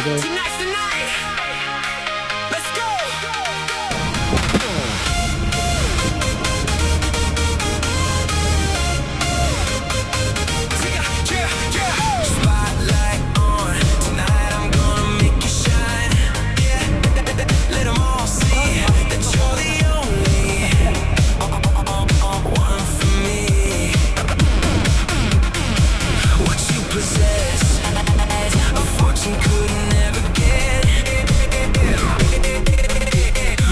Tonight's the night. Let's go. Spotlight on. Tonight I'm gonna make you shine. Yeah, let 'em all see that you're the only one for me. What you possess, a fortune could never get.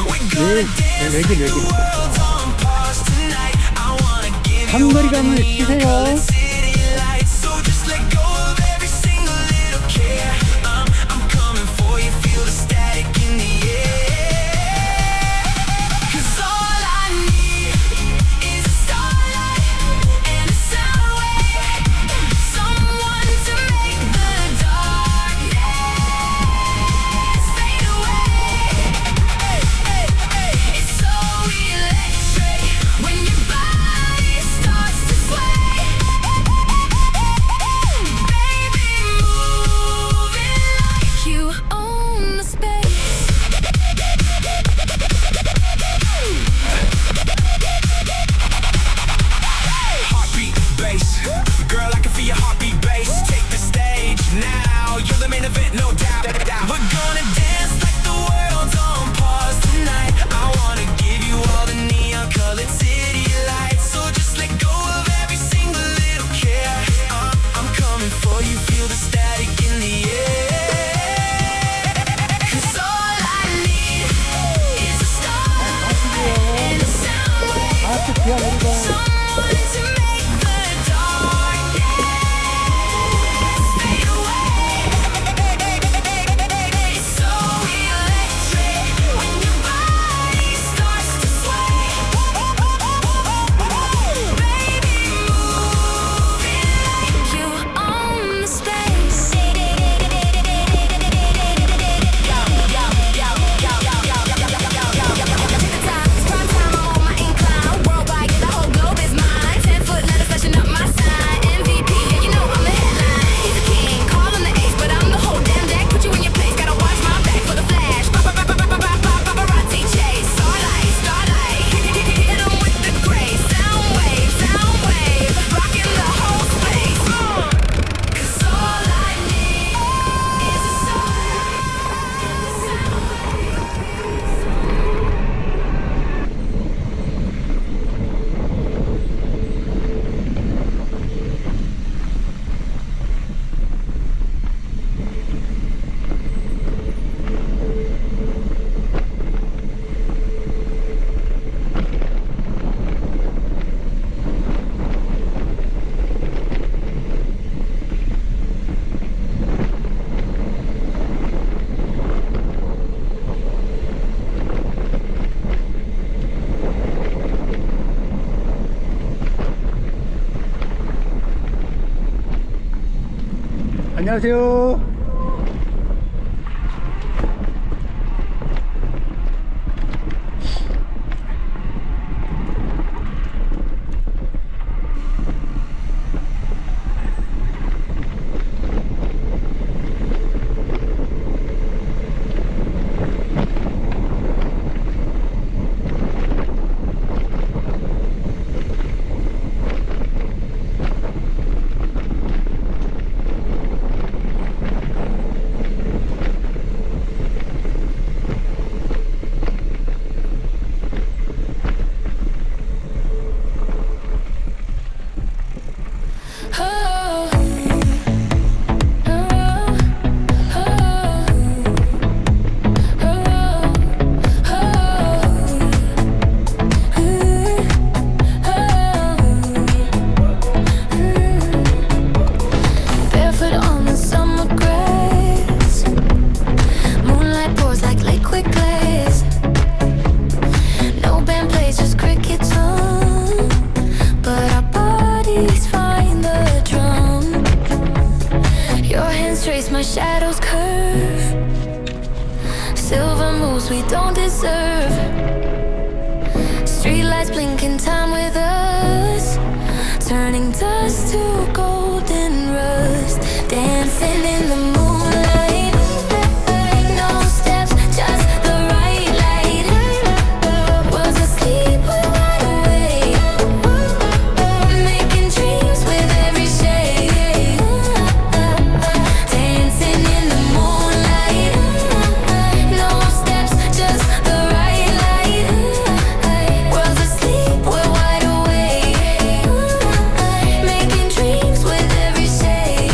We're gonna dance like the world's on pause tonight. I wanna give you all the neon city lights. So just let go of every single little care. I'm coming for you, feel the static in the air. 'Cause all I need is a starlight and a sound wave. Someone to make the darkness fade away. It's so electric when your body starts to sway. Baby, moving like you own the space. Heartbeat bass, girl, I can feel your heartbeat bass. Take the stage now, you're the main event, no doubt. We're gonna dance like the world's on pause tonight. I wanna give you all the neon colored city lights. So just let go of every single little care. I'm coming for you, feel the static in the air. 'Cause all I need is a starlight and a sound wave. Someone to make the darkness fade away. It's so electric when your body starts to sway. Baby, moving like you own the space. It's prime time, I'm on my incline. Worldwide, yeah, the whole globe is mine. 10-foot letters flashing up my sign. MVP, yeah, you know I'm the headline. He's a king, call him the ace, but I'm the whole damn deck. Put you in your place, gotta watch my back for the flash. Paparazzi chase, starlight, starlight. Hit 'em with the grace, sound wave, rocking the whole space. 'Cause all I need is a 안녕하세요. shadows curve, silver moves we don't deserve. Streetlights blinking time with us, turning time us to golden rust, dancing in the moonlight. No steps, just the right light. Was asleep, we're wide awake, making dreams with every shade. Dancing in the moonlight. No steps, just the right light. Was asleep, we're wide awake, making dreams with every shade.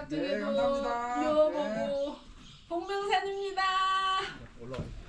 깍두기도 감사합니다. 이어보고 복명산입니다. 올라와.